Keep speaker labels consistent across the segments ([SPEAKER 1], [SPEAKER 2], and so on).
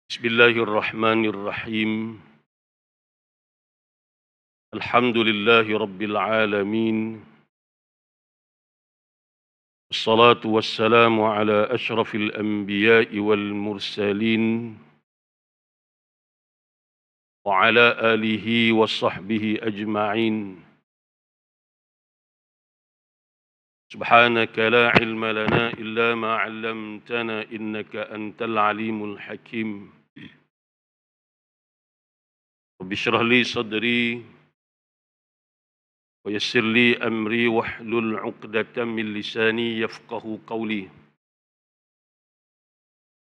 [SPEAKER 1] Bismillahirrahmanirrahim. Alhamdulillahi rabbil alamin. Wassalatu wassalamu ala asyrafil anbiya'i wal mursalin wa ala alihi wa sahbihi ajma'in. Subhanaka la ilma lana illa ma 'allamtana innaka antal alimul hakim. Rabbi shrah li sadri wa yassir li amri wahlul 'uqdatam min lisani yafqahu qawli.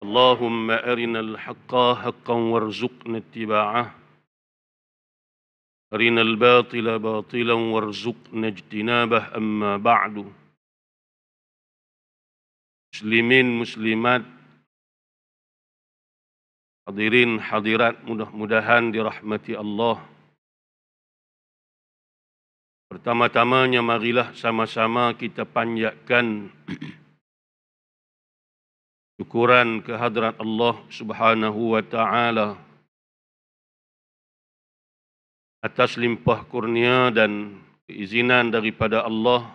[SPEAKER 1] Allahumma arinal haqqa haqqan warzuqna ittiba'ah. Arinal batila batilan warzuqna ijtinabah, amma ba'du. Muslimin, muslimat, hadirin, hadirat, mudah-mudahan dirahmati Allah. Pertama-tamanya marilah sama-sama kita panjatkan syukuran kehadrat Allah Subhanahu wa taala atas limpah kurnia dan keizinan daripada Allah.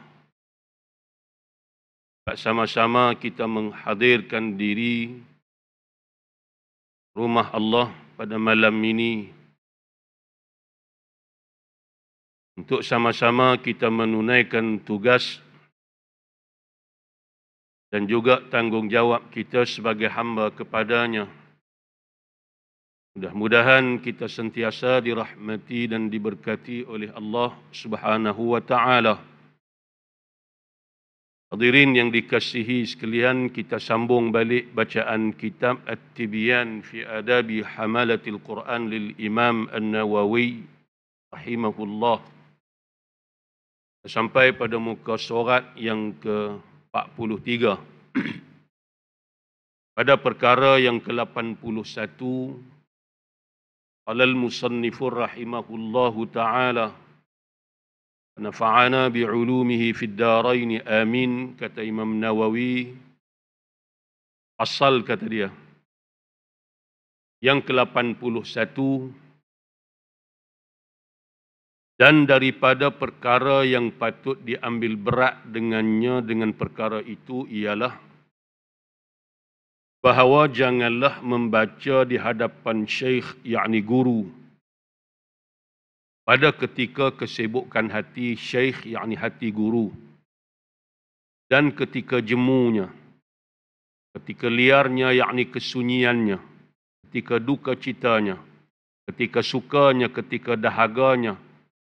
[SPEAKER 1] Sama-sama kita menghadirkan diri rumah Allah pada malam ini untuk sama-sama kita menunaikan tugas dan juga tanggungjawab kita sebagai hamba kepadanya. Mudah-mudahan kita sentiasa dirahmati dan diberkati oleh Allah Subhanahu wa taala. Hadirin yang dikasihi sekalian, kita sambung balik bacaan kitab At-Tibyan fi Adabi Hamalatil Quran lil Imam An-Nawawi rahimahullah. Sampai pada muka surat yang ke-43. Pada perkara yang ke-81, qala al-musannifur rahimahullahu ta'ala, nafa'ana bi'ulumihi fid darain amin. Kata Imam Nawawi, asal kata dia yang ke-81, dan daripada perkara yang patut diambil berat dengannya dengan perkara itu ialah bahawa janganlah membaca di hadapan syekh, yakni guru, pada ketika kesibukan hati syekh, yakni hati guru, dan ketika jemunya, ketika liarnya, yakni kesunyiannya, ketika duka citanya, ketika sukanya, ketika dahaganya,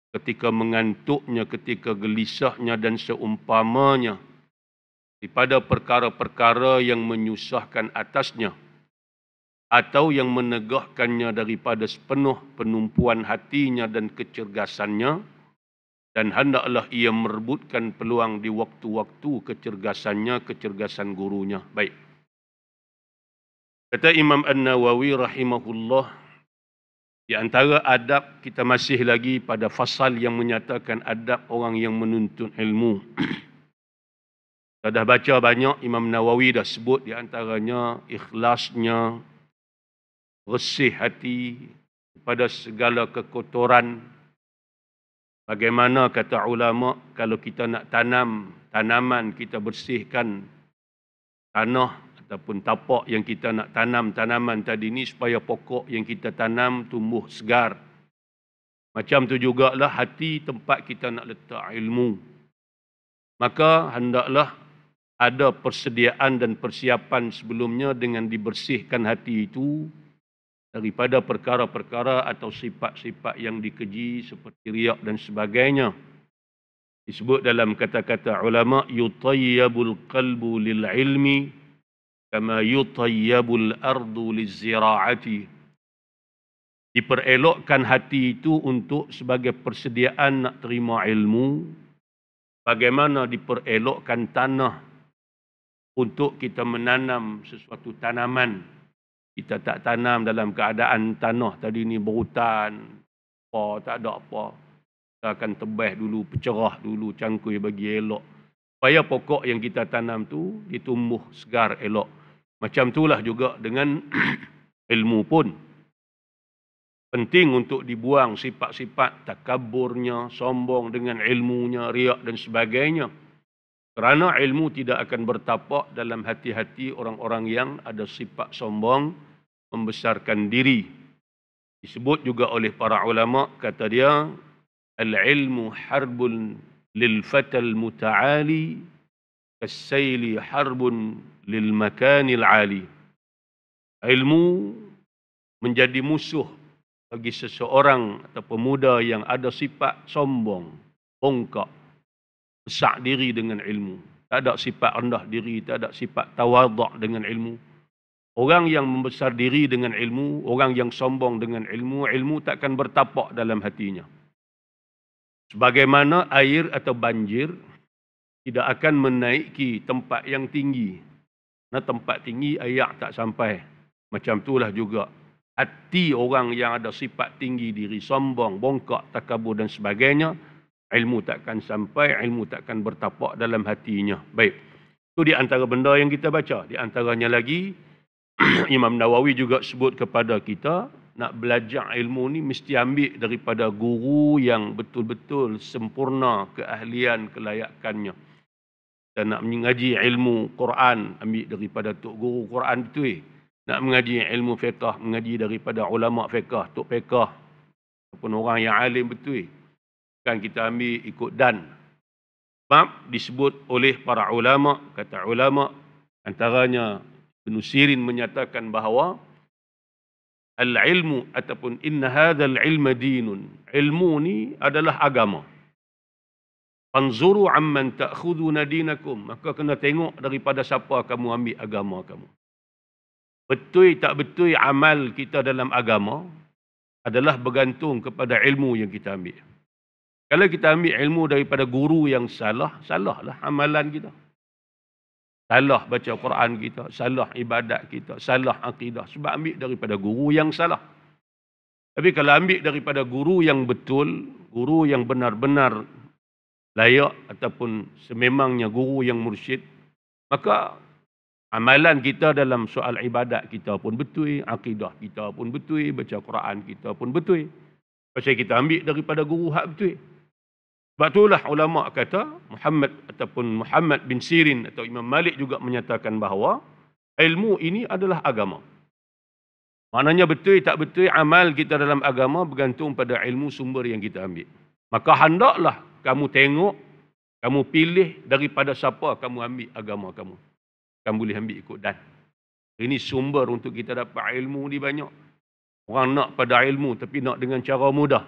[SPEAKER 1] ketika mengantuknya, ketika gelisahnya dan seumpamanya, daripada perkara-perkara yang menyusahkan atasnya atau yang menegahkannya daripada sepenuh penumpuan hatinya dan kecergasannya, dan hendaklah ia merebutkan peluang di waktu-waktu kecergasannya, kecergasan gurunya. Baik. Kata Imam An-Nawawi rahimahullah, di antara adab, kita masih lagi pada fasal yang menyatakan adab orang yang menuntut ilmu. Kita dah baca banyak, Imam Nawawi dah sebut di antaranya ikhlasnya, bersih hati pada segala kekotoran. Bagaimana kata ulama, kalau kita nak tanam tanaman, kita bersihkan tanah ataupun tapak yang kita nak tanam tanaman tadi ni supaya pokok yang kita tanam tumbuh segar. Macam tu jugalah hati tempat kita nak letak ilmu. Maka hendaklah ada persediaan dan persiapan sebelumnya dengan dibersihkan hati itu daripada perkara-perkara atau sifat-sifat yang dikeji seperti riak dan sebagainya. Disebut dalam kata-kata ulama, yutayyabul qalbu lil ilmi kama yutayyabul ardu liziraati. Diperelokkan hati itu untuk sebagai persediaan nak terima ilmu, bagaimana diperelokkan tanah untuk kita menanam sesuatu tanaman. Kita tak tanam dalam keadaan tanah tadi ni berhutan, tak ada apa. Kita akan tebas dulu, pencerah dulu, cangkui bagi elok, supaya pokok yang kita tanam tu ditumbuh segar elok. Macam itulah juga dengan ilmu pun penting untuk dibuang sifat-sifat takaburnya, sombong dengan ilmunya, riak dan sebagainya. Kerana ilmu tidak akan bertapak dalam hati-hati orang-orang yang ada sifat sombong, membesarkan diri. Disebut juga oleh para ulama, kata dia, al-ilmu harbun lil fatal muta'ali, kas-sayli harbun lil makanil ali. Ilmu menjadi musuh bagi seseorang atau pemuda yang ada sifat sombong, bongkak, besar diri dengan ilmu. Tak ada sifat rendah diri, tak ada sifat tawaduk dengan ilmu. Orang yang membesar diri dengan ilmu, orang yang sombong dengan ilmu, ilmu takkan bertapak dalam hatinya. Sebagaimana air atau banjir tidak akan menaiki tempat yang tinggi. Nah, tempat tinggi air tak sampai. Macam itulah juga hati orang yang ada sifat tinggi diri, sombong, bongkak, takabur dan sebagainya, ilmu takkan sampai, ilmu takkan bertapak dalam hatinya. Baik, itu di antara benda yang kita baca. Di antaranya lagi, Imam Nawawi juga sebut kepada kita, nak belajar ilmu ni mesti ambil daripada guru yang betul-betul sempurna keahlian, kelayakannya. Dan nak mengaji ilmu Quran, ambil daripada tok guru Quran betul. Nak mengaji ilmu fiqh, mengaji daripada ulama fiqh, tok fiqh, ataupun orang yang alim betul. Kan kita ambil ikut dan. Sebab disebut oleh para ulama, kata ulama, antaranya Ibn Sirin menyatakan bahawa al-ilmu ataupun inna hadzal ilma dinun. Ilmu ni adalah agama. Fanzuru amman ta'khuduna dinakum. Maka kena tengok daripada siapa kamu ambil agama kamu. Betul tak betul amal kita dalam agama adalah bergantung kepada ilmu yang kita ambil. Kalau kita ambil ilmu daripada guru yang salah, salahlah amalan kita. Salah baca Quran kita, salah ibadat kita, salah akidah. Sebab ambil daripada guru yang salah. Tapi kalau ambil daripada guru yang betul, guru yang benar-benar layak ataupun sememangnya guru yang mursyid, maka amalan kita dalam soal ibadat kita pun betul, akidah kita pun betul, baca Quran kita pun betul. Pasal kita ambil daripada guru hak betul. Sebab itulah ulama kata, Muhammad bin Sirin atau Imam Malik juga menyatakan bahawa ilmu ini adalah agama. Maknanya betul tak betul amal kita dalam agama bergantung pada ilmu sumber yang kita ambil. Maka hendaklah kamu tengok, kamu pilih daripada siapa kamu ambil agama kamu. Kamu boleh ambil ikut dan. Ini sumber untuk kita dapat ilmu ni banyak. Orang nak pada ilmu tapi nak dengan cara mudah.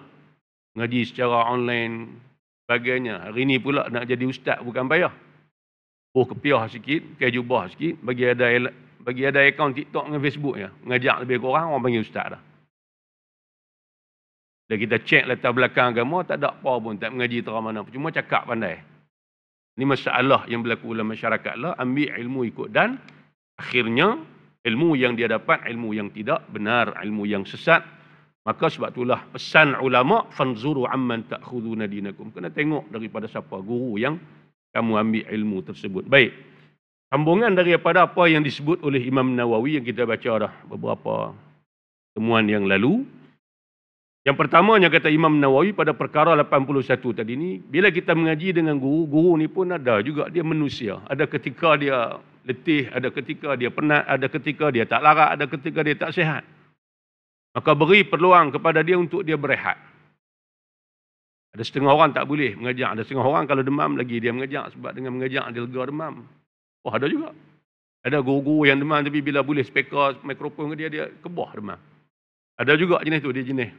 [SPEAKER 1] Ngaji secara online, sebagainya. Hari ni pula nak jadi ustaz bukan payah. Kepiah sikit, jubah sikit, bagi ada akaun TikTok dengan Facebook ya. Mengajak lebih kurang orang panggil ustaz dah. Dan kita cek latar belakang agama, tak ada apa pun, tak mengaji terang mana. Cuma cakap pandai. Ini masalah yang berlaku dalam masyarakat lah. Ambil ilmu ikut dan akhirnya ilmu yang dia dapat, ilmu yang tidak benar, ilmu yang sesat. Maka sebab itulah pesan ulama, fanzuru amman ta'khuduna dinakum. Kena tengok daripada siapa guru yang kamu ambil ilmu tersebut. Baik. Sambungan daripada apa yang disebut oleh Imam Nawawi yang kita baca dah beberapa temuan yang lalu. Yang pertamanya kata Imam Nawawi pada perkara 81 tadi ni, bila kita mengaji dengan guru, guru ni pun ada juga dia manusia. Ada ketika dia letih, ada ketika dia penat, ada ketika dia tak larat, ada ketika dia tak sihat. Maka beri peluang kepada dia untuk dia berehat. Ada setengah orang tak boleh mengajak, ada setengah orang kalau demam lagi dia mengajak sebab dengan mengajak dia lega demam. Oh ada juga. Ada guru-guru yang demam tapi bila boleh speaker, mikrofon ke dia kebah demam. Ada juga jenis tu, dia jenis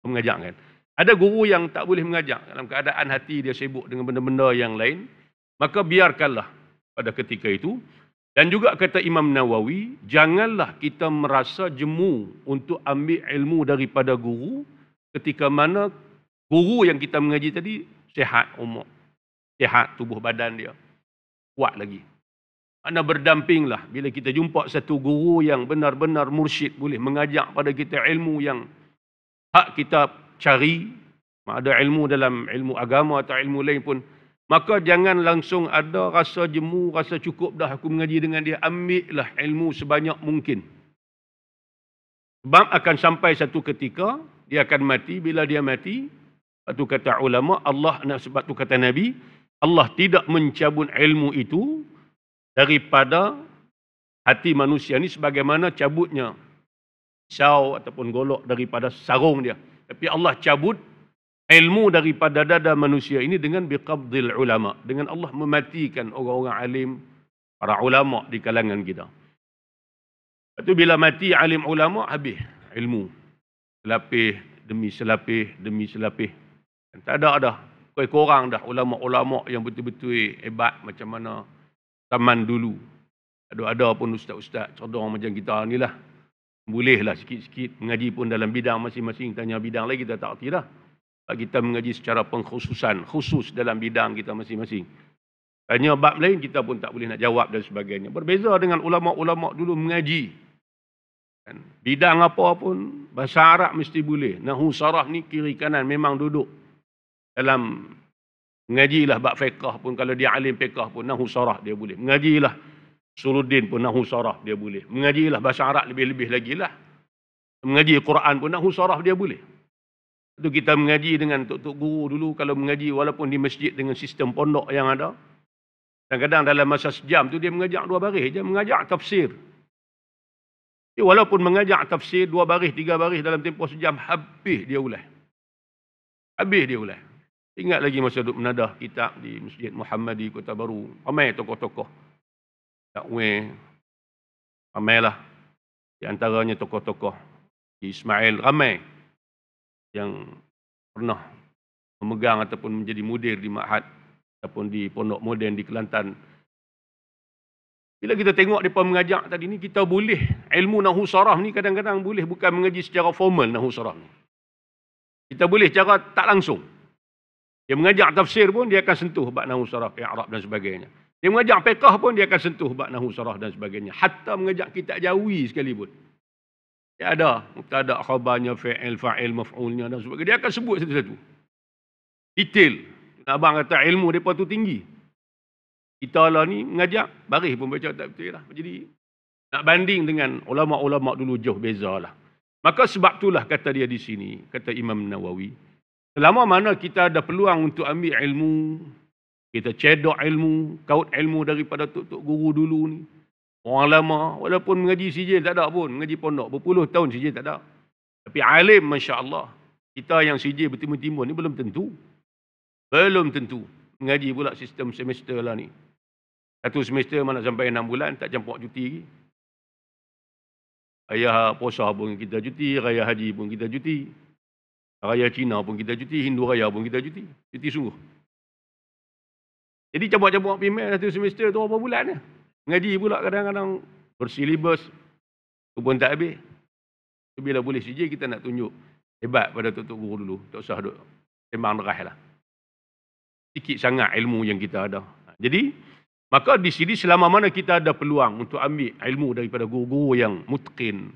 [SPEAKER 1] mengajak kan. Ada guru yang tak boleh mengajak dalam keadaan hati dia sibuk dengan benda-benda yang lain, maka biarkanlah pada ketika itu. Dan juga kata Imam Nawawi, janganlah kita merasa jemu untuk ambil ilmu daripada guru ketika mana guru yang kita mengaji tadi sihat umur, sihat tubuh badan dia, kuat lagi. Mana berdampinglah bila kita jumpa satu guru yang benar-benar mursyid, boleh mengajak pada kita ilmu yang hak kita cari, ada ilmu dalam ilmu agama atau ilmu lain pun, maka jangan langsung ada rasa jemu, rasa cukup dah aku mengaji dengan dia. Ambillah ilmu sebanyak mungkin. Sebab akan sampai satu ketika, dia akan mati. Bila dia mati, sebab tu kata ulama, sebab tu kata Nabi, Allah tidak mencabut ilmu itu daripada hati manusia ni sebagaimana cabutnya pisau ataupun golok daripada sarung dia. Tapi Allah cabut ilmu daripada dada manusia ini dengan biqabdil ulama. Dengan Allah mematikan orang-orang alim, para ulama di kalangan kita. Lepas tu bila mati alim ulama, habis ilmu. Selapih demi selapih demi selapih. Tak ada dah. Kurang dah ulama-ulama yang betul-betul hebat macam mana zaman dulu. Ada pun ustaz-ustaz cerdang macam kita ni lah. Bolehlah sikit-sikit mengaji pun dalam bidang masing-masing. Tanya bidang lain kita tak erti dah. Kita mengaji secara pengkhususan, khusus dalam bidang kita masing-masing. Tanya bab lain kita pun tak boleh nak jawab dan sebagainya. Berbeza dengan ulama-ulama dulu mengaji. Bidang apa pun, bahasa Arab mesti boleh. Nahu saraf ni kiri kanan memang duduk. Dalam mengajilah bab fiqh pun, kalau dia alim fiqh pun nahu saraf dia boleh. Mengajilah Suluddin pun nahu saraf dia boleh. Mengajilah bahasa Arab lebih-lebih lagi lah. Mengaji Quran pun nahu saraf dia boleh. Itu kita mengaji dengan tok-tok guru dulu, kalau mengaji walaupun di masjid dengan sistem pondok yang ada. Kadang-kadang dalam masa sejam tu dia mengajak 2 baris je, mengajak tafsir. Walaupun mengajak tafsir 2 baris, 3 baris dalam tempoh sejam, habis dia ulas. Habis dia ulas. Ingat lagi masa duduk menadah kitab di Masjid Muhammadi Kota Baru. Ramai tokoh-tokoh. Takwe, ramailah. Di antaranya tokoh-tokoh di Ismail, ramai yang pernah memegang ataupun menjadi mudir di Ma'had ataupun di Pondok Moden di Kelantan. Bila kita tengok mereka mengajak tadi ni, kita boleh, ilmu nahu saraf ni kadang-kadang boleh bukan mengaji secara formal nahu saraf ni. Kita boleh cara tak langsung. Dia mengajak tafsir pun dia akan sentuh bab nahu saraf, i'rab dan sebagainya. Dia mengajak fiqh pun dia akan sentuh bab nahu saraf dan sebagainya. Hatta mengajak kitab jawi sekalipun. Dia ada mubtada, khabarnya, fa'il, fa'il, maf'ulnya dan sebagainya. Dia akan sebut satu-satu. Detail. Abang kata ilmu mereka tu tinggi. Kita lah ni mengajak, baris pun baca tak betul lah. Jadi nak banding dengan ulama-ulama dulu jauh bezalah. Maka sebab itulah kata dia di sini, kata Imam Nawawi, selama mana kita ada peluang untuk ambil ilmu, kita cedok ilmu, kaut ilmu daripada tok-tok guru dulu ni. Orang lama, walaupun mengaji sijil tak ada pun, mengaji pondok, berpuluh tahun sijil tak ada. Tapi alim, Masya Allah. Kita yang sijil bertimbun-timbun ni belum tentu. Belum tentu. Mengaji pula sistem semester lah ni. Satu semester mana sampai 6 bulan, tak campur cuti lagi. Raya puasa pun kita cuti, raya haji pun kita cuti. Raya Cina pun kita cuti, Hindu Raya pun kita cuti. Cuti sungguh. Jadi campur-campur pimel satu semester tu berapa bulan ni? Mengaji pula kadang-kadang bersilibus. Tu pun tak habis. Bila boleh sijil kita nak tunjuk hebat pada tok-tok guru dulu. Tak usah duk sembang derah lah. Sikit sangat ilmu yang kita ada. Jadi, maka di sini selama mana kita ada peluang untuk ambil ilmu daripada guru-guru yang mutqin,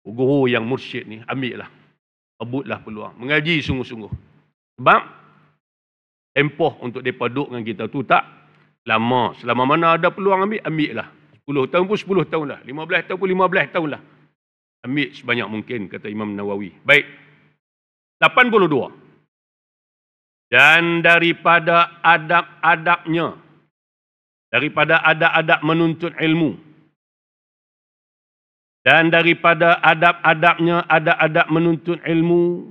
[SPEAKER 1] guru yang mursyid ni, ambil lah. Rebutlah peluang. Mengaji sungguh-sungguh. Sebab, tempoh untuk mereka duduk dengan kita tu tak lama. Selama mana ada peluang ambil lah. 10 tahun pun 10 tahun lah. 15 tahun pun 15 tahun lah. Ambil sebanyak mungkin, kata Imam Nawawi. Baik. 82. Dan daripada adab-adabnya, daripada adab-adab menuntut ilmu, dan daripada adab-adabnya, adab-adab menuntut ilmu,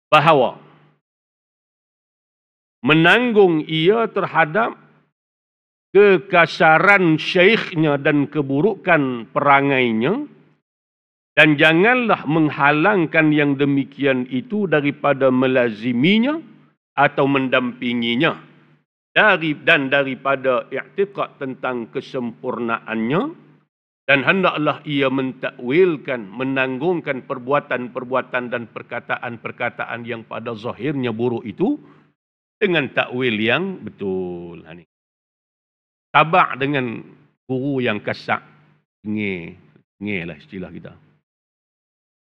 [SPEAKER 1] bahawa menanggung ia terhadap kekasaran syekhnya dan keburukan perangainya, dan janganlah menghalangkan yang demikian itu daripada melaziminya atau mendampinginya, dan daripada i'tiqad tentang kesempurnaannya, dan hendaklah ia mentakwilkan, menanggungkan perbuatan-perbuatan dan perkataan-perkataan yang pada zahirnya buruk itu dengan takwil yang betul. Tabak dengan guru yang kasak, cengih lah istilah kita.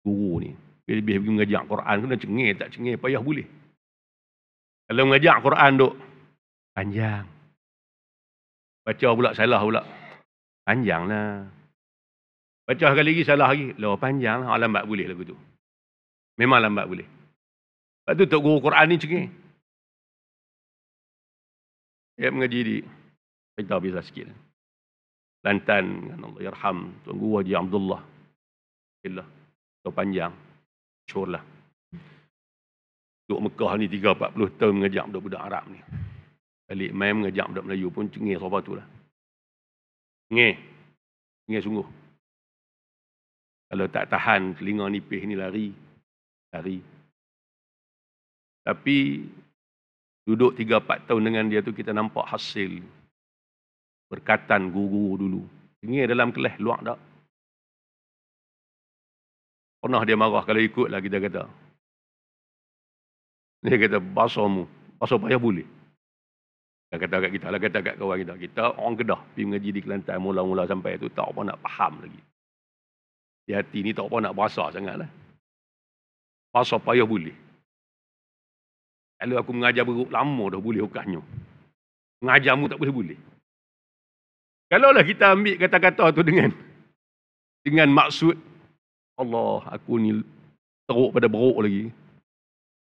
[SPEAKER 1] Guru ni, lebih pergi mengajak Quran, kena cengih, tak cengih, payah boleh. Kalau mengajak Quran duk panjang. Baca pula salah pula. Panjang lah. Baca sekali lagi, salah lagi. Lah panjang lah, lambat boleh lagu tu. Memang lambat boleh. Lepas tu Tok Guru Quran ni cengih. Dia mengaji di, kita biasa sikit. Lantan, Allah yarham, Tuan Guru Haji Abdullah. Alhamdulillah. Tu panjang. Syur lah. Duduk Mekah ni 30-40 tahun mengajak budak-budak Arab ni. Balik main mengajak budak Melayu pun cengih sopa tu lah. Cengih. Cengih sungguh. Kalau tak tahan telinga nipis ni lari. Tapi duduk 3-4 tahun dengan dia tu kita nampak hasil berkatan guru dulu. Cengih dalam kelas, luak tak? Pernah dia marah kalau ikutlah kita kata. Dia kata, basamu. Basa payah boleh. Dia kata kat kita lah, kata kat kawan kita. Kita orang Kedah pergi mengaji di Kelantan mula-mula sampai tu tak apa nak faham lagi. Di hati ni tak apa nak berasa sangat lah. Basa payah boleh. Kalau aku mengajar beruk lama dah boleh ukahnya. Mengajarmu tak boleh-boleh. Kalaulah kita ambil kata-kata tu dengan maksud Allah, aku ni teruk pada beruk lagi.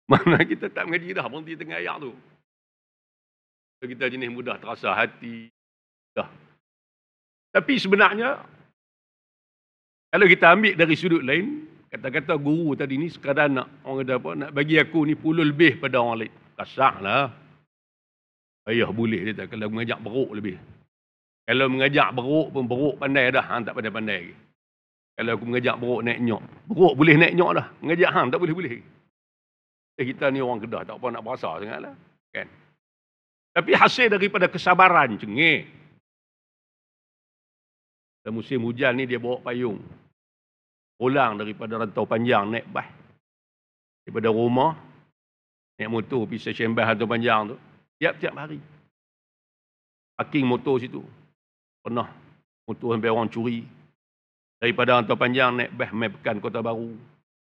[SPEAKER 1] Mana kita tak mengaji dah, berhenti tengah ayat tu. Kita jenis mudah terasa hati. Dah. Tapi sebenarnya, kalau kita ambil dari sudut lain, kata-kata guru tadi ni sekadar nak, orang kata apa, nak bagi aku ni puluh lebih pada orang lain. Kasar lah. Ayah boleh dia tak, kalau mengajak beruk lebih. Kalau mengajak beruk pun beruk pandai dah, hang tak pandai-pandai lagi. Kalau aku mengajak beruk naik nyok. Beruk boleh naik nyok dah. Mengajak hang tak boleh-boleh. Kita ni orang Kedah tak apa nak berasa sangatlah, kan. Tapi hasil daripada kesabaran cengih. Dan musim hujan ni dia bawa payung. Pulang daripada rantau panjang naik bas. Daripada rumah naik motor pergi stesen bas rantau panjang tu tiap-tiap hari. Parking motor situ. Pernah motor sampai orang curi. Daripada rantau panjang naik bas mai Pekan Kota Baru.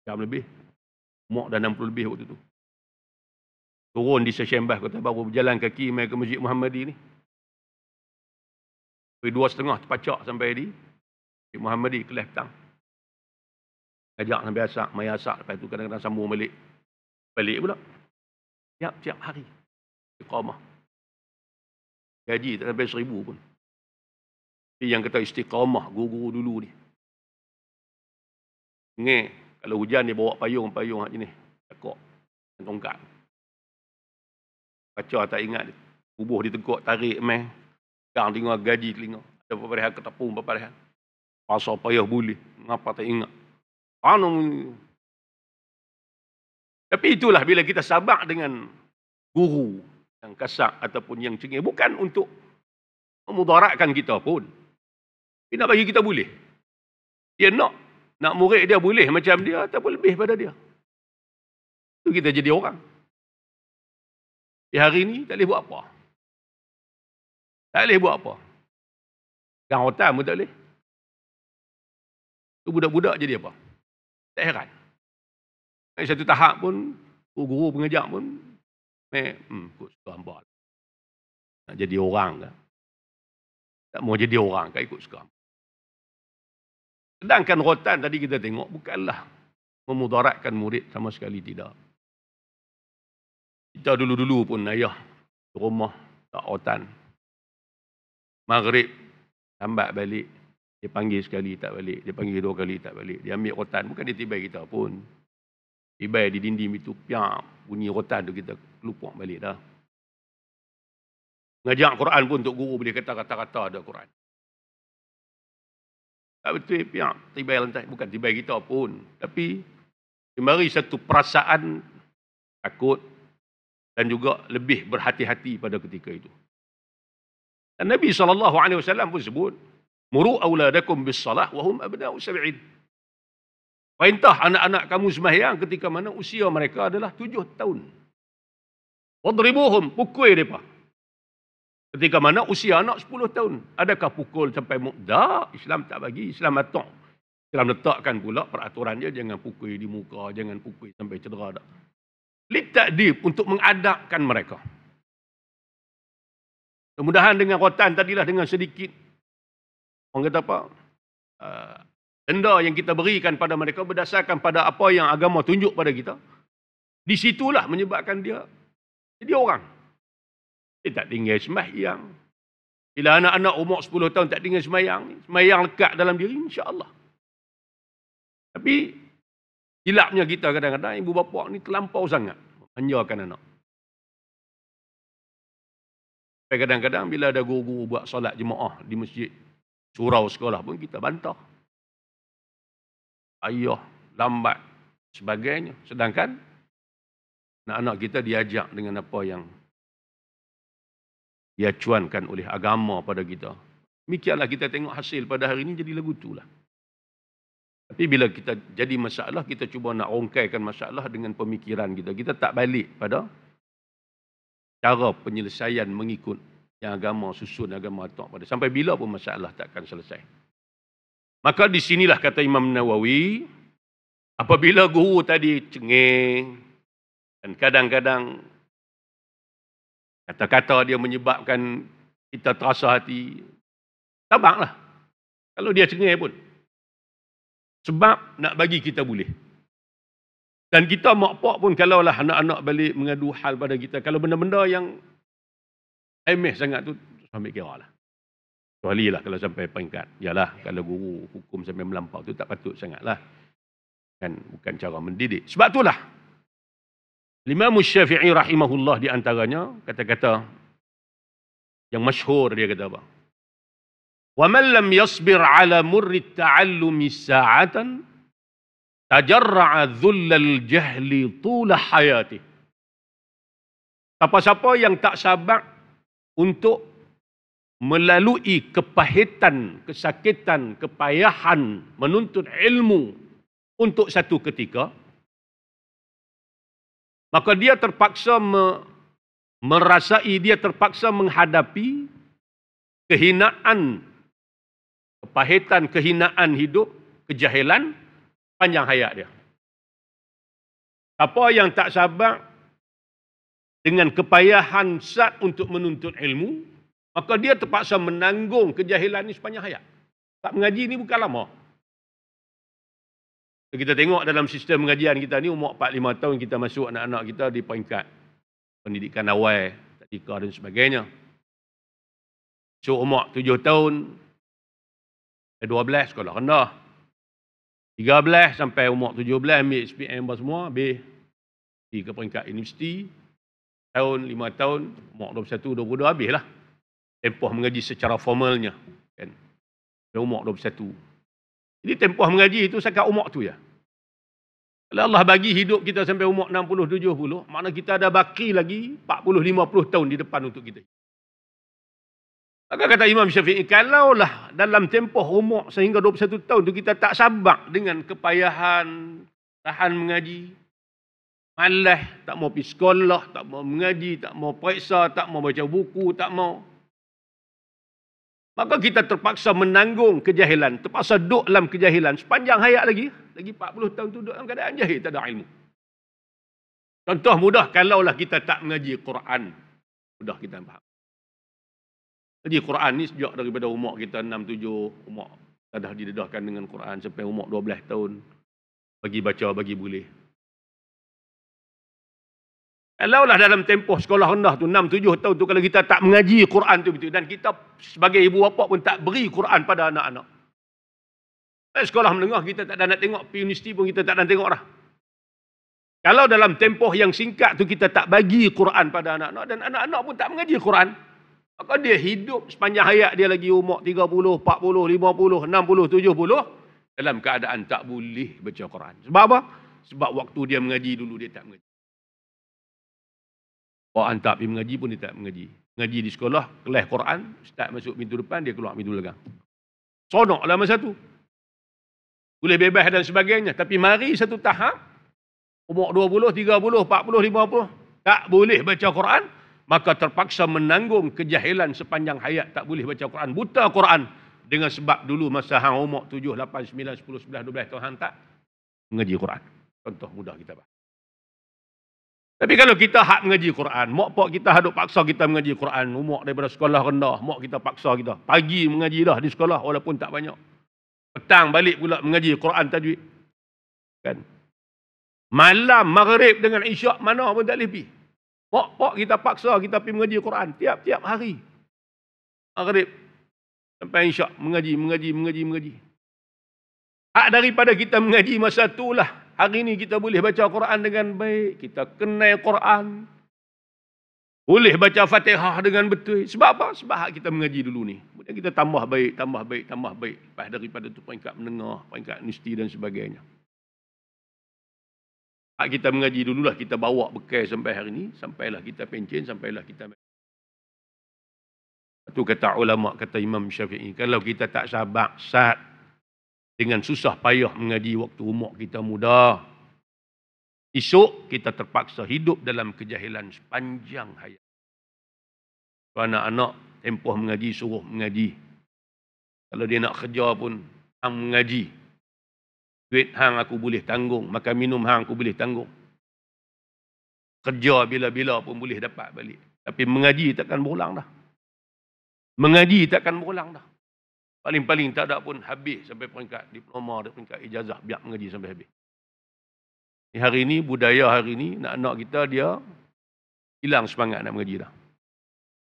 [SPEAKER 1] Jam lebih. Muak dah 60 lebih waktu tu. Turun di stesen bas Kota Baru, berjalan kaki mai ke Masjid Muhammadi ni. 2.30 terpacak sampai di Masjid Muhammadi kelas petang. Ajak sampai asak, mai asak, lepas tu kadang-kadang sambung balik. Balik pula. Tiap-tiap hari. Istiqamah. Gaji tak sampai 1,000 pun. Tapi yang kata istiqamah guru dulu ni. Ngeh. Kalau hujan dia bawa payung macam ni. Tekuk. Tongkat. Baca tak ingat. Bubuh di teguk, tarik meh. Sekarang tengok gaji telinga. Ada paparihan ketepung paparihan. Pasal payah boleh. Mengapa tak ingat. Tapi itulah bila kita sabar dengan guru yang kasar ataupun yang cengih. Bukan untuk memudaratkan kita pun. Dia nak bagi kita boleh. Dia nak murid dia boleh macam dia ataupun lebih pada dia. Itu kita jadi orang. Di hari ini tak boleh buat apa. Tak boleh buat apa. Gang rotan pun tak boleh. Tu budak-budak jadi apa? Tak heran. Satu tahap pun, guru pengajak pun, kot suka hamba. Nak jadi orang kan? Tak mau jadi orang kan ikut suka. Sedangkan rotan tadi kita tengok bukanlah memudaratkan murid, sama sekali tidak. Kita dulu-dulu pun ayah di rumah tak rotan. Maghrib lambat balik, dia panggil sekali tak balik, dia panggil 2 kali tak balik, dia ambil rotan, bukan dia tibai kita pun. Tibai di dinding itu, piak, bunyi rotan tu kita lupa balik dah. Ngajak Quran pun untuk guru boleh kata kata-kata ada Quran. Tak betul, piak, tibai lantai, bukan tibai kita pun. Tapi kembali satu perasaan takut dan juga lebih berhati-hati pada ketika itu. Dan Nabi SAW pun sebut, muru auladakum bis salah wa hum abna'u sab'in. Perintah anak-anak kamu sembahyang ketika mana usia mereka adalah 7 tahun. Wadribuhum, pukul mereka. Ketika mana usia anak 10 tahun. Adakah pukul sampai tak? Islam tak bagi, Islam atok. Islam letakkan pula peraturan dia, jangan pukul di muka, jangan pukul sampai cedera tak. Litakdib, untuk mengadapkan mereka. Kemudahan dengan rotan tadilah dengan sedikit, orang kata apa, Denda yang kita berikan pada mereka berdasarkan pada apa yang agama tunjuk pada kita. Di situlah menyebabkan dia jadi orang. Dia tak tinggal sembahyang. Bila anak-anak umur 10 tahun tak tinggal sembahyang lekat dalam diri, insya-Allah. Tapi silapnya kita kadang-kadang ibu bapa ni terlampau sangat manjakan anak. Sampai kadang-kadang bila ada guru-guru buat solat jemaah di masjid, surau sekolah pun kita bantah. Ayah, lambat, sebagainya. Sedangkan anak-anak kita diajak dengan apa yang diacuankan oleh agama pada kita. Demikianlah kita tengok hasil pada hari ini jadi lagu itulah. Tapi bila kita jadi masalah, kita cuba nak rongkaikan masalah dengan pemikiran kita. Kita tak balik pada cara penyelesaian mengikut yang agama susun, agama atok pada. Sampai bila pun masalah takkan selesai. Maka di sinilah kata Imam Nawawi, apabila guru tadi cengeng dan kadang-kadang kata-kata dia menyebabkan kita terasa hati, tabaklah. Kalau dia cengeng pun. Sebab nak bagi kita boleh. Dan kita mak pak pun kalaulah anak-anak balik mengadu hal pada kita, kalau benda-benda yang remeh sangat tu, ambil kira lah. Kecuali lah kalau sampai peringkat. Yalah, kalau guru hukum sampai melampau tu tak patut sangat lah. Kan, bukan cara mendidik. Sebab itulah Imam Syafi'i rahimahullah di antaranya kata-kata yang masyhur, dia kata apa? Wa man lam yasbir ala murri ta'allumi sa'atan tajarra'a dhullal jahli tula hayati. Siapa-siapa yang tak sabar untuk melalui kepahitan, kesakitan, kepayahan menuntut ilmu untuk satu ketika, maka dia terpaksa merasai, dia terpaksa menghadapi kehinaan, kepahitan, kehinaan hidup, kejahilan panjang hayat dia. Siapa yang tak sabar dengan kepayahan zat untuk menuntut ilmu, maka dia terpaksa menanggung kejahilan ini sepanjang hayat. Tak mengaji ni bukan lama. Kita tengok dalam sistem pengajian kita ni, umur 4-5 tahun kita masuk anak-anak kita di peringkat pendidikan awal, tadika dan sebagainya. So umur 7 tahun, 12 sekolah rendah. 13 sampai umur 17 ambil SPM semua, habis pergi ke peringkat universiti. Tahun 5 tahun, umur 21, 22 habislah tempoh mengaji secara formalnya, kan. Umur 21. Jadi tempoh mengaji itu sekat umur tu ya. Kalau Allah bagi hidup kita sampai umur 60, 70, makna kita ada baki lagi 40, 50 tahun di depan untuk kita. Maka kata Imam Syafi'i, kalaulah dalam tempoh umur sehingga 21 tahun tu kita tak sabar dengan kepayahan, tahan mengaji, malas, tak mau pergi sekolah, tak mau mengaji, tak mau periksa, tak mau baca buku, tak mau, maka kita terpaksa menanggung kejahilan, terpaksa duduk dalam kejahilan sepanjang hayat lagi 40 tahun tu duduk dalam keadaan jahil, tak ada ilmu. Contoh mudah, kalaulah kita tak mengaji Quran, mudah kita faham. Mengaji Quran ni sejak daripada umur kita 6-7, umur kita dah didedahkan dengan Quran sampai umur 12 tahun, bagi baca, bagi boleh. Kalaulah dalam tempoh sekolah rendah tu 6-7 tahun tu, kalau kita tak mengaji Quran tu betul, dan kita sebagai ibu bapa pun tak beri Quran pada anak-anak. Sekolah menengah kita tak ada nak tengok, pergi universiti pun kita tak ada nak tengok dah. Kalau dalam tempoh yang singkat tu kita tak bagi Quran pada anak-anak, dan anak-anak pun tak mengaji Quran, maka dia hidup sepanjang hayat dia lagi umur 30, 40, 50, 60, 70 dalam keadaan tak boleh baca Quran. Sebab apa? Sebab waktu dia mengaji dulu dia tak mengaji. Orang tak pergi mengaji pun dia tak mengaji. Mengaji di sekolah, kelas Quran, ustaz masuk pintu depan, dia keluar pintu belakang. Sonoklah masa tu. Boleh bebas dan sebagainya. Tapi mari satu tahap, umur 20, 30, 40, 50, tak boleh baca Quran, maka terpaksa menanggung kejahilan sepanjang hayat, tak boleh baca Quran, buta Quran, dengan sebab dulu masa hang umur 7, 8, 9, 10, 11, 12 tahun hang tak mengaji Quran. Contoh mudah kita faham. Tapi kalau kita hak mengaji Quran, mak pak kita hadut paksa kita mengaji Quran, umur daripada sekolah rendah, mak kita paksa kita pagi mengaji dah di sekolah walaupun tak banyak. Petang balik pula mengaji Quran tajwid. Kan? Malam maghrib dengan isyak mana pun tak boleh pergi. Pok kita paksa kita pergi mengaji Quran tiap-tiap hari. Maghrib sampai isyak mengaji. Hak daripada kita mengaji masa itulah hari ini kita boleh baca Quran dengan baik, kita kenal Quran. Boleh baca Fatihah dengan betul. Sebab apa? Sebab hak kita mengaji dulu ni. Kemudian kita tambah baik. Lepas daripada itu peringkat menengah, peringkat universiti dan sebagainya. Hak kita mengaji dululah kita bawa bekal sampai hari ini. Sampailah kita pencen, sampailah kita... Itu kata ulama, kata Imam Syafi'i. Kalau kita tak sabar, dengan susah payah mengaji waktu umur kita muda, esok kita terpaksa hidup dalam kejahilan sepanjang hayat. Anak-anak tempoh mengaji, suruh mengaji. Kalau dia nak kerja pun, hang mengaji. Duit hang aku boleh tanggung, makan minum hang aku boleh tanggung. Kerja bila-bila pun boleh dapat balik. Tapi mengaji takkan berulang dah. Mengaji takkan berulang dah. Paling-paling tak ada pun habis sampai peringkat diploma, peringkat ijazah, biar mengaji sampai habis. Hari ini, budaya hari ini, anak-anak kita dia hilang semangat nak mengaji dah.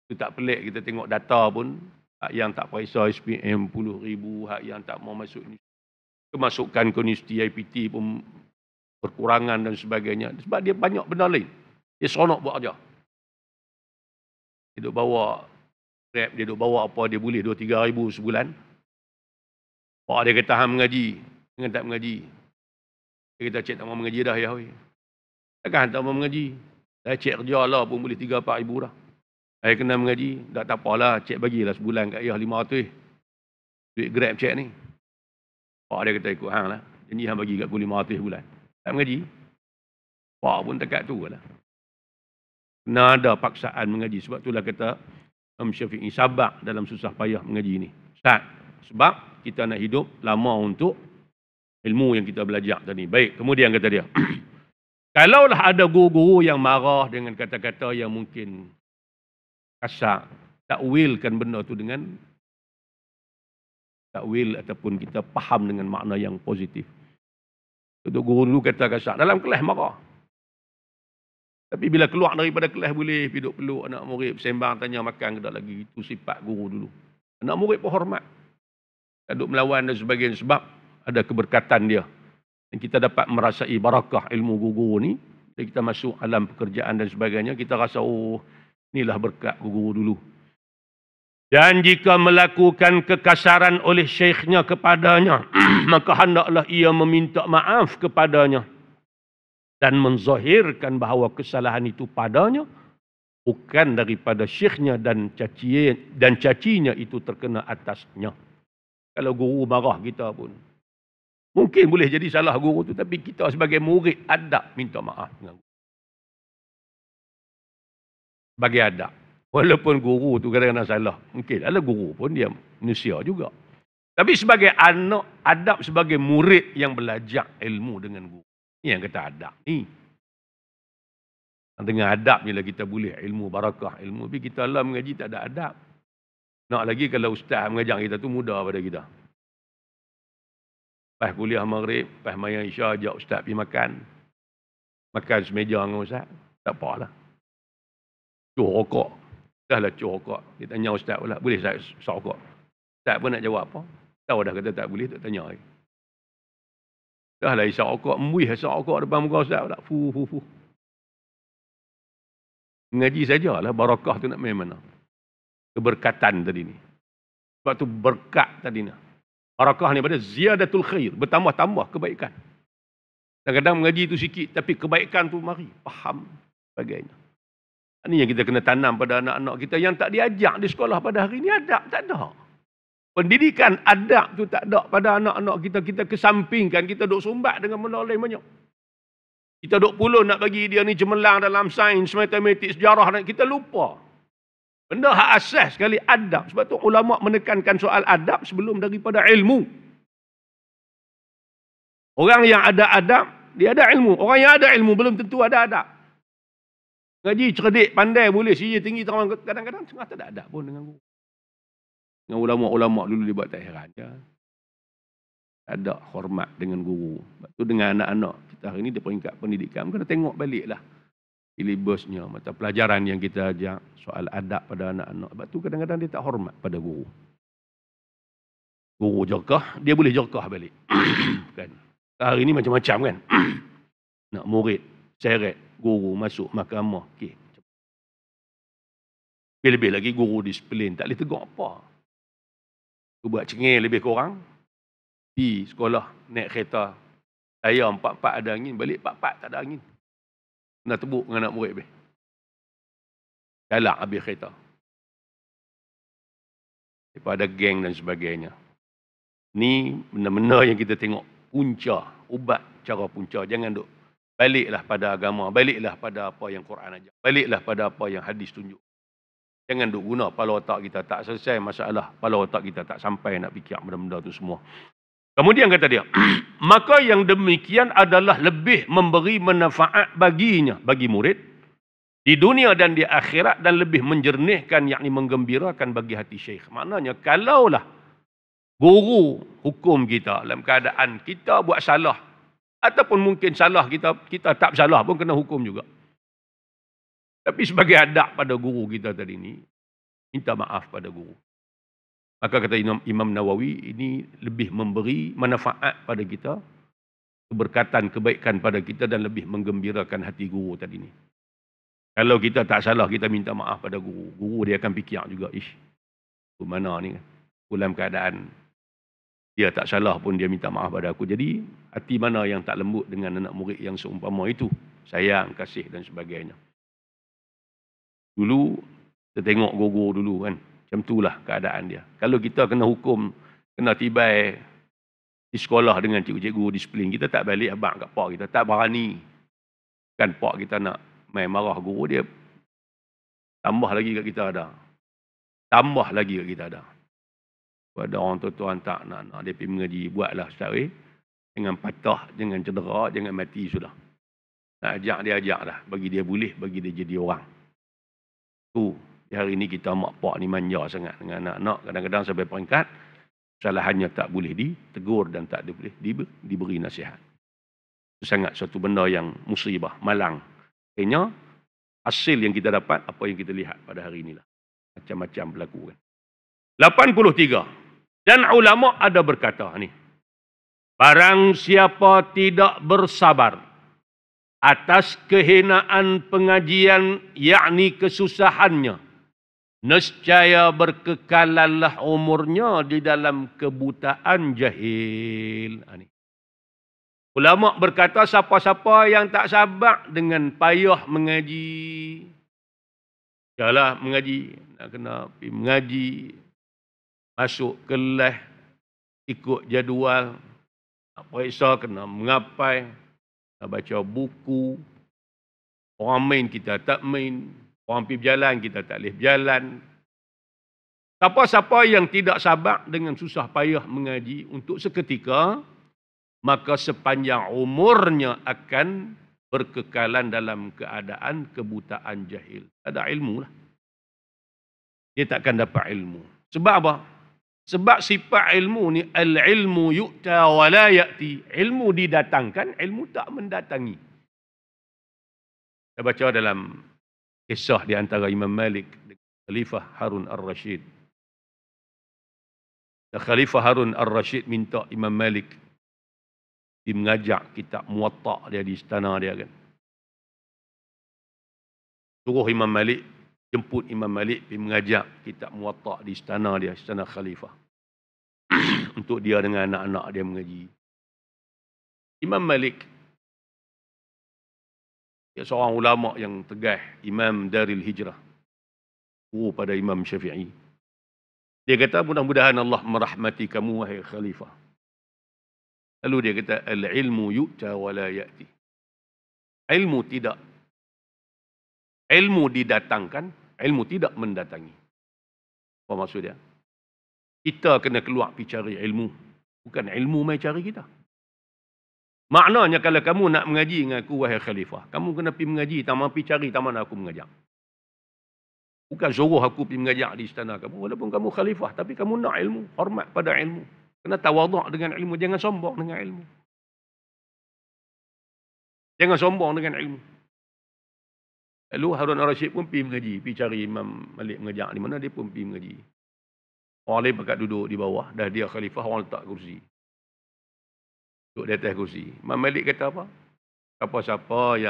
[SPEAKER 1] Itu tak pelik kita tengok data pun, hak yang tak periksa SPM 10,000, hak yang tak mau masuk kemasukan ke universiti IPT pun berkurangan dan sebagainya. Sebab dia banyak benda lain. Dia seronok buat kerja. Dia duk bawa Grab, dia duk bawa apa dia boleh 2-3 ribu sebulan. Pak dia kata hang mengaji, dengan tak mengaji. Dia kata cik tak mau mengaji dah ya. Takkan tak mau mengaji. Saya cik kerja lah pun boleh 3-4 ribu dah. Saya kena mengaji, tak apalah, cik bagilah sebulan kat ayah 500. Duit Grab cik ni. Pak dia kata ikut hang lah. Janji hang bagi kat aku 500 bulan. Tak mengaji. Pak pun dekat tu lah. Kena ada paksaan mengaji. Sebab itulah kata Imam Syafi'i, sabar dalam susah payah mengaji ni. Sebab kita nak hidup lama untuk ilmu yang kita belajar tadi. Baik, kemudian kata dia. Kalaulah ada guru-guru yang marah dengan kata-kata yang mungkin kasar, takwilkan benda tu dengan takwil ataupun kita faham dengan makna yang positif. Untuk guru dulu kata kasar, dalam kelas marah. Tapi bila keluar daripada kelas boleh duduk peluk anak murid, sembang tanya makan ke tak lagi. Itu sifat guru dulu. Anak murid pun hormat. Tak duduk melawan dan sebagainya sebab ada keberkatan dia. Dan kita dapat merasai barakah ilmu guru ni. Bila kita masuk alam pekerjaan dan sebagainya, kita rasa oh inilah berkat guru dulu. Dan jika melakukan kekasaran oleh syekhnya kepadanya, maka hendaklah ia meminta maaf kepadanya dan menzahirkan bahawa kesalahan itu padanya bukan daripada syekhnya dan cacinya itu terkena atasnya. Kalau guru marah kita pun mungkin boleh jadi salah guru tu, tapi kita sebagai murid adab minta maaf dengan guru. Bagi adab. Walaupun guru tu kadang-kadang salah. Mungkin ada guru pun dia manusia juga. Tapi sebagai anak, adab sebagai murid yang belajar ilmu dengan guru. Ini yang kata adab ni. Dengan adab ni lah kita boleh ilmu barakah ilmu. Tapi kita lah mengaji tak ada adab. Nak lagi kalau ustaz mengajar kita tu mudah pada kita. Lepas kuliah maghrib, lepas mayang isya, ajak ustaz pergi makan. Makan semeja dengan ustaz. Tak apalah. Cuh rokok. Dah lah cuh rokok. Kita tanya ustaz pula, boleh saya rokok? Ustaz pun nak jawab apa? Tahu dah kata tak boleh, tak tanya lagi. Dah lah isyak rokok, membuih isyak rokok depan muka ustaz pula. Fuh. Mengaji sajalah, barakah tu nak main mana? Keberkatan tadi ni. Sebab tu berkat tadi ni. Barakah ni pada ziyadatul khair, bertambah-tambah kebaikan. Kadang-kadang mengaji tu sikit, tapi kebaikan tu mari, faham sebagainya. Ini yang kita kena tanam pada anak-anak kita yang tak diajak di sekolah pada hari ini. Adab tak ada. Pendidikan adab tu tak ada pada anak-anak kita. Kita kesampingkan, kita duk sumbat dengan benda lain banyak. Kita duk pulun nak bagi dia ni cemerlang dalam sains, matematik, sejarah. Kita lupa. Benda hak asas sekali adab. Sebab tu ulama menekankan soal adab sebelum daripada ilmu. Orang yang ada adab, dia ada ilmu. Orang yang ada ilmu belum tentu ada adab. Ngaji cerdik, pandai, boleh sihir tinggi, kadang-kadang tengah tak ada adab pun dengan guru. Dengan ulama-ulama dulu dia buat tak heran je. ada hormat dengan guru. Sebab tu dengan anak-anak kita hari ni di peringkat pendidikan kena tengok baliklah silibusnya, mata pelajaran yang kita ajak, soal adab pada anak-anak. Sebab tu kadang-kadang dia tak hormat pada guru. Guru jerkah, dia boleh jerkah balik. Kan? Hari ni macam-macam kan. Nak murid seret guru masuk mahkamah. Okay. Lebih-lebih lagi guru disiplin, tak boleh tegur apa. Tu buat cengeng lebih kurang. Di sekolah naik kereta, saya 4-4 ada angin, balik 4-4 tak ada angin. Kena tebuk dengan anak murid habis. Galak habis kereta. Daripada geng dan sebagainya. Ni benda-benda yang kita tengok punca, ubat cara punca. Jangan duk baliklah pada agama, baliklah pada apa yang Quran ajar, baliklah pada apa yang hadis tunjuk. Jangan duk guna kepala otak kita, tak selesai masalah, kepala otak kita tak sampai nak fikir benda-benda tu semua. Kemudian kata dia, maka yang demikian adalah lebih memberi manfaat baginya, bagi murid, di dunia dan di akhirat, dan lebih menjernihkan, yakni menggembirakan bagi hati syekh. Maknanya, kalaulah guru hukum kita dalam keadaan kita buat salah, ataupun mungkin salah kita tak salah pun kena hukum juga. Tapi sebagai adab pada guru kita tadi ni, minta maaf pada guru. Maka kata Imam Nawawi, ini lebih memberi manfaat pada kita, keberkatan, kebaikan pada kita, dan lebih menggembirakan hati guru tadi ni. Kalau kita tak salah, kita minta maaf pada guru. Guru dia akan fikir juga, ish, tu mana ni kan? Dalam keadaan dia tak salah pun dia minta maaf pada aku. Jadi, hati mana yang tak lembut dengan anak murid yang seumpama itu? Sayang, kasih dan sebagainya. Dulu, kita tengok guru dulu kan. Macam itulah keadaan dia. Kalau kita kena hukum, kena tibai di sekolah dengan cikgu-cikgu disiplin, kita tak balik abang kat pak kita, tak berani. Kan pak kita nak main marah guru dia, tambah lagi kat kita ada. Tambah lagi kat kita ada. Ada orang tuan-tuan tak nak dia pergi mengaji, buatlah Ustaz weh. Jangan patah, jangan cedera, jangan mati sudah. Nak ajak dia, ajak lah. Bagi dia boleh, bagi dia jadi orang. Tu. Hari ini kita mak pak ni manja sangat dengan anak-anak. Kadang-kadang sampai peringkat kesalahannya tak boleh ditegur dan tak boleh diberi nasihat. Itu sangat satu benda yang musibah, malang. Akhirnya, hasil yang kita dapat, apa yang kita lihat pada hari inilah. Macam-macam berlaku kan. 83. Dan ulama ada berkata ni, barang siapa tidak bersabar atas kehinaan pengajian, yakni kesusahannya, nescaya berkekalanlah umurnya di dalam kebutaan jahil. Ulama berkata, siapa-siapa yang tak sabar dengan payah mengaji, jalah mengaji, nak kena pergi mengaji, masuk kelas, ikut jadual, nak periksa kena mengapai, nak baca buku, orang main kita tak main, orang pergi berjalan, kita tak boleh berjalan. Siapa-siapa yang tidak sabar dengan susah payah mengaji untuk seketika, maka sepanjang umurnya akan berkekalan dalam keadaan kebutaan jahil. Tak ada ilmu lah. Dia takkan dapat ilmu. Sebab apa? Sebab sifat ilmu ni, al-ilmu yu'ta wa la ya'ti. Ilmu didatangkan, ilmu tak mendatangi. Saya baca dalam kisah di antara Imam Malik dengan Khalifah Harun al-Rashid. Khalifah Harun al-Rashid minta Imam Malik dia mengajak kitab Muwatta' dia di istana dia kan. Suruh Imam Malik, jemput Imam Malik pergi mengajak kitab Muwatta' di istana dia, istana Khalifah. Untuk dia dengan anak-anak dia mengaji. Imam Malik, dia seorang ulama yang tegas, Imam Daril Hijrah, guru pada Imam Syafi'i. Dia kata, mudah-mudahan Allah merahmati kamu wahai Khalifah. Lalu dia kata, al-ilmu yu'ta wa la ya'ti. Ilmu tidak. Ilmu didatangkan, ilmu tidak mendatangi. Apa maksud dia? Kita kena keluar pergi cari ilmu. Bukan ilmu mai cari kita. Maknanya kalau kamu nak mengaji dengan aku wahai Khalifah, kamu kena pergi mengaji, taman pergi cari taman aku mengajak. Bukan suruh aku pergi mengajak di istana kamu. Walaupun kamu Khalifah, tapi kamu nak ilmu, hormat pada ilmu. Kena tawaduk dengan ilmu. Jangan sombong dengan ilmu. Jangan sombong dengan ilmu. Lalu Harun al-Rashid pun pergi mengaji. Pergi cari Imam Malik mengajak di mana, dia pun pergi mengaji. Orang lain pakat duduk di bawah. Dah dia khalifah, orang letak kursi. Duduk di atas kursi. Imam Malik kata apa? Siapa-siapa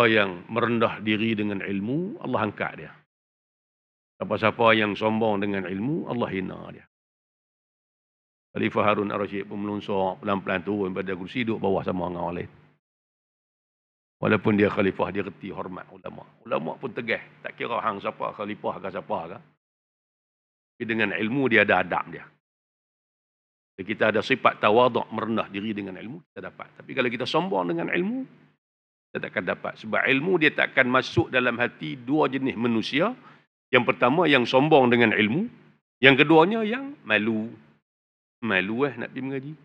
[SPEAKER 1] yang merendah diri dengan ilmu, Allah angkat dia. Siapa-siapa yang sombong dengan ilmu, Allah hina dia. Khalifah Harun al-Rashid pun melonsok, pelan-pelan turun pada kursi, duduk bawah sama dengan orang lain. Walaupun dia khalifah, dia reti hormat ulama. Ulama pun tegah. Tak kira hang siapa, khalifah ke siapa ke. Tapi dengan ilmu dia ada adab dia. Kalau kita ada sifat tawaduk, merendah diri dengan ilmu, kita dapat. Tapi kalau kita sombong dengan ilmu, kita takkan dapat. Sebab ilmu dia takkan masuk dalam hati dua jenis manusia. Yang pertama yang sombong dengan ilmu. Yang keduanya yang malu. Malu nak pergi mengaji.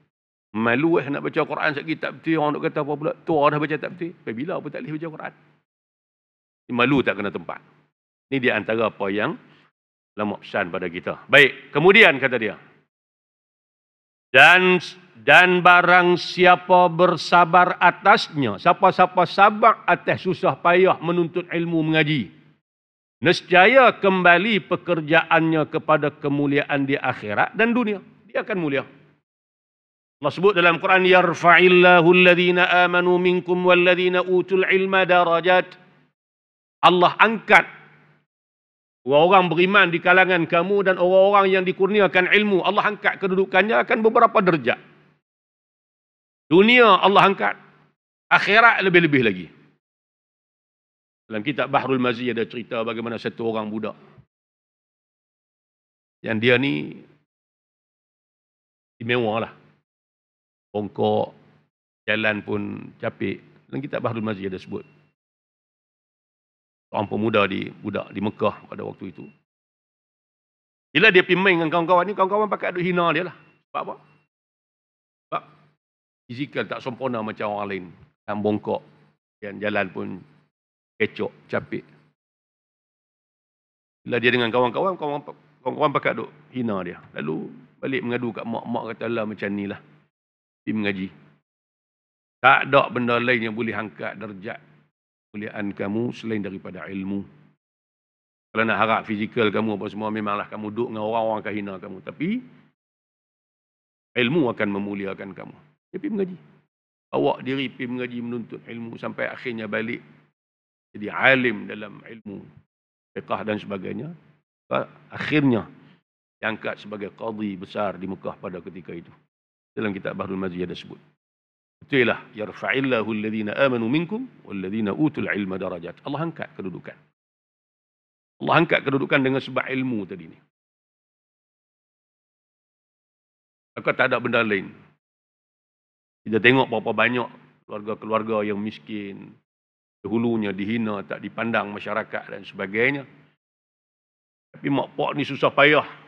[SPEAKER 1] Malu nak baca Quran sekali tak betul. Orang nak kata apa pula? Tua dah baca tak betul. Bila pun tak boleh baca Quran. Malu tak kena tempat. Ini dia antara apa yang ulama pesan pada kita. Baik, kemudian kata dia. Dan barang siapa bersabar atasnya, siapa-siapa sabar atas susah payah menuntut ilmu mengaji, nescaya kembali pekerjaannya kepada kemuliaan di akhirat dan dunia. Dia akan mulia. Allah sebut dalam Quran, yarfa'illahu alladhina amanu minkum walladhina utul ilma darajat. Allah angkat orang-orang beriman di kalangan kamu dan orang-orang yang dikurniakan ilmu. Allah angkat kedudukannya akan beberapa derajat. Dunia Allah angkat. Akhirat lebih-lebih lagi. Dalam kitab Bahrul Mazi ada cerita bagaimana satu orang budak. Yang dia ni istimewa lah. Bongkok, jalan pun capik. Dalam kitab Bahrul Mazi ada sebut. Orang pemuda budak di Mekah pada waktu itu. Bila dia pergi main dengan kawan-kawan ni, kawan-kawan pakai duk hina dia lah. Sebab apa? Sebab fizikal tak sempurna macam orang lain. Yang bongkok, dan jalan pun kecok, capik. Bila dia dengan kawan-kawan, kawan-kawan pakai duk hina dia. Lalu balik mengadu kat mak-mak, kata lah macam ni lah. Pergi mengaji. Tak ada benda lain yang boleh angkat darjat kemuliaan kamu selain daripada ilmu. Kalau nak harap fizikal kamu apa semua, memanglah kamu duduk dengan orang-orang akan hina kamu. Tapi ilmu akan memuliakan kamu. Dia pergi mengaji. Awak diri pergi mengaji menuntut ilmu sampai akhirnya balik jadi alim dalam ilmu fiqh dan sebagainya. Akhirnya diangkat sebagai qadhi besar di Mekah pada ketika itu. Dalam kitab Bahrul Mazi ada sebut. Itulah yarfa'illahu alladhina amanu minkum walladhina utul ilma darajat. Allah angkat kedudukan. Allah angkat kedudukan dengan sebab ilmu tadi ni. Maka tak ada benda lain. Kita tengok berapa banyak keluarga-keluarga yang miskin, dahulunya dihina, tak dipandang masyarakat dan sebagainya. Tapi mak pak ni susah payah.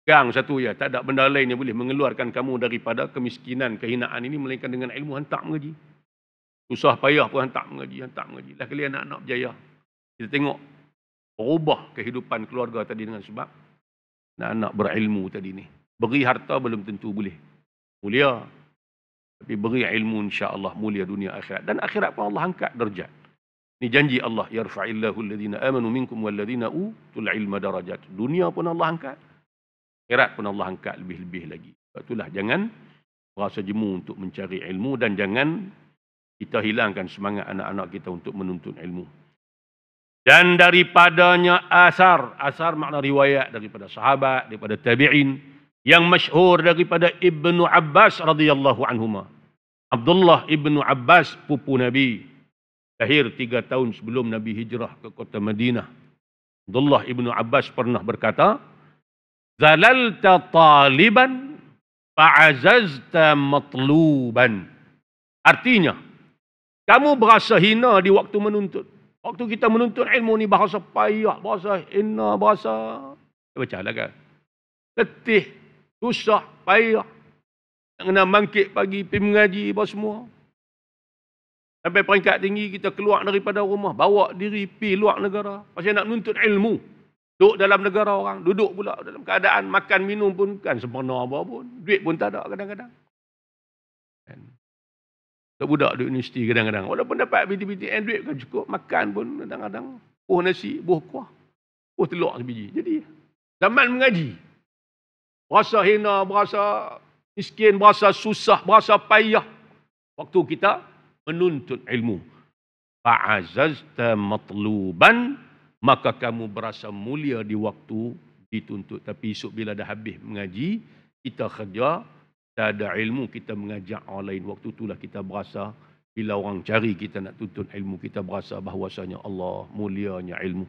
[SPEAKER 1] Gang satu ya, tak ada benda lain yang boleh mengeluarkan kamu daripada kemiskinan, kehinaan ini melainkan dengan ilmu. Hantar mengaji. Susah payah pun hantar mengaji. Lah kali anak-anak berjaya. Kita tengok berubah kehidupan keluarga tadi dengan sebab anak-anak berilmu tadi ni. Beri harta belum tentu boleh mulia. Tapi beri ilmu insya-Allah mulia dunia akhirat. Dan akhirat pun Allah angkat darjat. Ini janji Allah. Yarfa'illahu alladhina amanu minkum walladhina utul ilma darajat. Dunia pun Allah angkat. Akhirat pun Allah angkat lebih-lebih lagi. Sebab itulah jangan merasa jemu untuk mencari ilmu dan jangan kita hilangkan semangat anak-anak kita untuk menuntut ilmu. Dan daripadanya asar makna riwayat daripada sahabat, daripada tabi'in yang masyhur daripada Ibnu Abbas radhiyallahu anhuma. Abdullah Ibnu Abbas pupu Nabi, lahir 3 tahun sebelum Nabi hijrah ke kota Madinah. Abdullah Ibnu Abbas pernah berkata, zalalta taliban fa'azazta matluban. Artinya, kamu berasa hina di waktu menuntut. Waktu kita menuntut ilmu ni bahasa payah, bahasa hina, bahasa... Bacalah kan. Letih, susah, payah. Nak kena bangkit pagi, pergi mengaji, apa semua. Sampai peringkat tinggi kita keluar daripada rumah, bawa diri pergi luar negara. Pasal nak menuntut ilmu. Duduk dalam negara orang, duduk pula dalam keadaan makan minum pun kan sempurna apa pun. Duit pun tak ada kadang-kadang. Kan? Budak duduk universiti kadang-kadang. Walaupun dapat BTPTN duit kan cukup. Makan pun kadang-kadang. Buah nasi, buah kuah. Buah telur sebiji. Jadi, zaman mengaji. Berasa hina, berasa miskin, berasa susah, berasa payah. Waktu kita menuntut ilmu. Fa'azazta matluban, maka kamu berasa mulia di waktu dituntut. Tapi esok bila dah habis mengaji, kita kerja, tak ada ilmu, kita mengajak orang lain. Waktu itulah kita berasa, bila orang cari kita nak tuntut ilmu, kita berasa bahawasanya Allah, mulianya ilmu.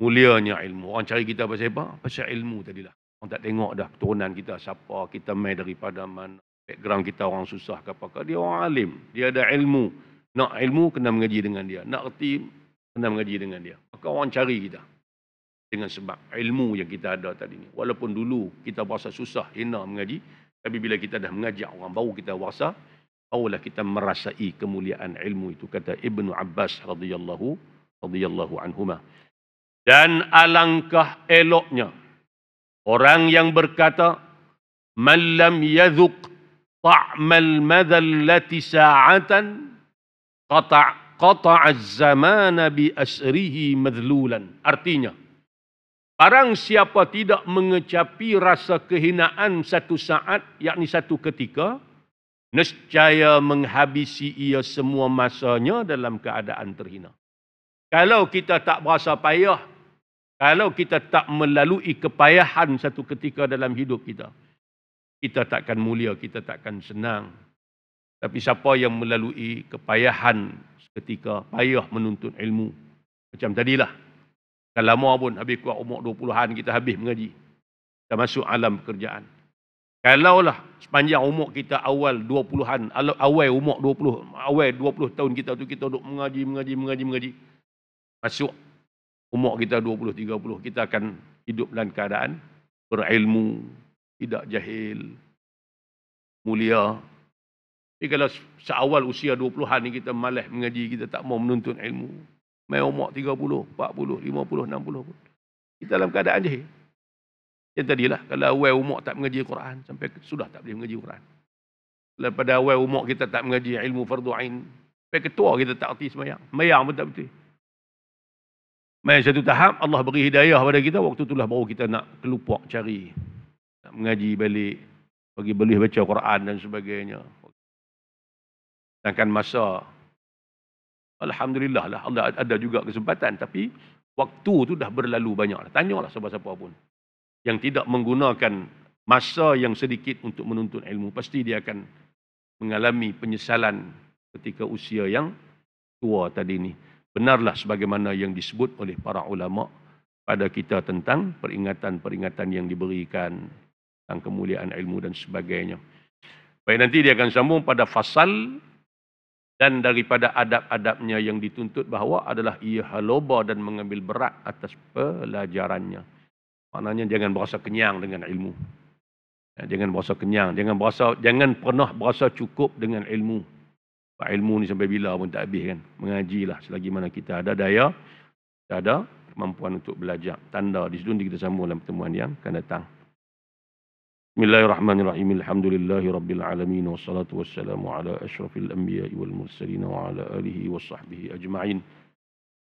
[SPEAKER 1] Mulianya ilmu. Orang cari kita pasal apa? Pasal ilmu tadilah. Orang tak tengok dah keturunan kita siapa, kita mai daripada mana, background kita orang susah ke apakah. Dia orang alim, dia ada ilmu. Nak ilmu, kena mengaji dengan dia. Nak erti, kena mengaji dengan dia. Maka orang cari kita. Dengan sebab ilmu yang kita ada tadi ni. Walaupun dulu kita berasa susah, hina mengaji. Tapi bila kita dah mengajak orang, baru kita berasa, barulah kita merasai kemuliaan ilmu itu. Kata Ibnu Abbas radhiyallahu anhumah. Dan alangkah eloknya orang yang berkata, Man lam yadhuq ta'mal madallati sa'atan qata'a az-zamana bi asrihi madhlulan. Artinya, barang siapa tidak mengecapi rasa kehinaan satu saat, yakni satu ketika, nescaya menghabisi ia semua masanya dalam keadaan terhina. Kalau kita tak berasa payah, kalau kita tak melalui kepayahan satu ketika dalam hidup kita, kita takkan mulia, kita takkan senang. Tapi siapa yang melalui kepayahan seketika, payah menuntut ilmu. Macam tadilah. Kan lama pun, habis kuat umur 20-an kita habis mengaji. Kita masuk alam pekerjaan. Kalaulah sepanjang umur kita awal 20-an, awal umur 20, awal 20 tahun kita tu kita duduk mengaji. Masuk umur kita 20-30, kita akan hidup dalam keadaan berilmu, tidak jahil, mulia. Tapi kalau seawal usia 20-an ni kita malas mengaji, kita tak mau menuntut ilmu. Mai umur 30, 40, 50, 60 pun. Kita dalam keadaan jahil. Yang tadilah, kalau awal umur tak mengaji Quran, sampai sudah tak boleh mengaji Quran. Kalau pada awal umur kita tak mengaji ilmu fardu ain, sampai ketua kita tak erti semayang. Semayang pun tak betul. Mai satu tahap, Allah beri hidayah pada kita, waktu itulah baru kita nak kelupak cari. Nak mengaji balik, bagi boleh baca Quran dan sebagainya. Sedangkan masa, alhamdulillah lah, Allah ada juga kesempatan. Tapi waktu tu dah berlalu banyak. Tanyalah siapa-siapa pun yang tidak menggunakan masa yang sedikit untuk menuntut ilmu, pasti dia akan mengalami penyesalan ketika usia yang tua tadi ni. Benarlah sebagaimana yang disebut oleh para ulama pada kita tentang peringatan-peringatan yang diberikan tentang kemuliaan ilmu dan sebagainya. Baik, nanti dia akan sambung pada fasal. Dan daripada adab-adabnya yang dituntut bahawa adalah ia haloba dan mengambil berat atas pelajarannya. Maknanya jangan berasa kenyang dengan ilmu. Jangan berasa kenyang. Jangan pernah berasa cukup dengan ilmu. Ilmu ni sampai bila pun tak habis kan. Mengajilah selagi mana kita ada daya, kita ada kemampuan untuk belajar. Tanda di situ kita sambung dalam pertemuan yang akan datang. Bismillahirrahmanirrahim. Alhamdulillahi rabbil alamin wassalatu wassalamu ala asyrafil anbiya'i wal mursalin wa ala alihi wa sahbihi ajma'in.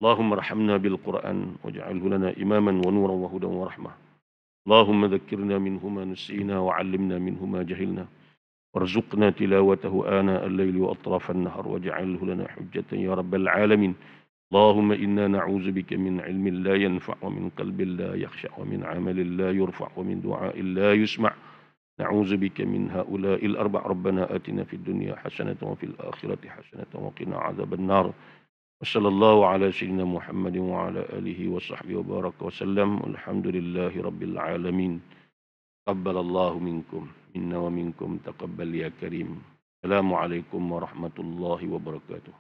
[SPEAKER 1] Allahumma arhamna bil Qur'an waj'alhu lana imaman wa nuran wa hudan wa rahmah. Allahumma dhakkirna minhu ma nusina wa 'allimna minhu ma jahilna. Warzuqna tilawatahu ana al-laili wa atrafan nahar waj'alhu lana hujjatan ya rabbal alamin. Allahumma inna na'udzubika min 'ilmin la yanfa' wa min qalbin la yakhsha' wa min 'amalin la yurfa' wa min du'a'in la yusma'. نعوذ بك من هؤلاء الأربع ربنا آتنا في الدنيا حسنة وفي الآخرة حسنة وقنا عذاب النار وصلى الله على سيدنا محمد وعلى آله وصحبه وبارك وسلم والحمد لله رب العالمين تقبل الله منكم منا ومنكم تقبل يا كريم السلام عليكم ورحمة الله وبركاته.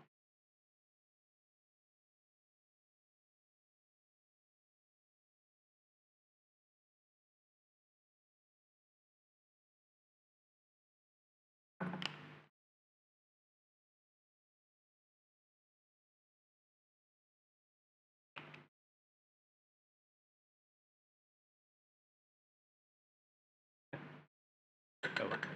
[SPEAKER 1] Kawan.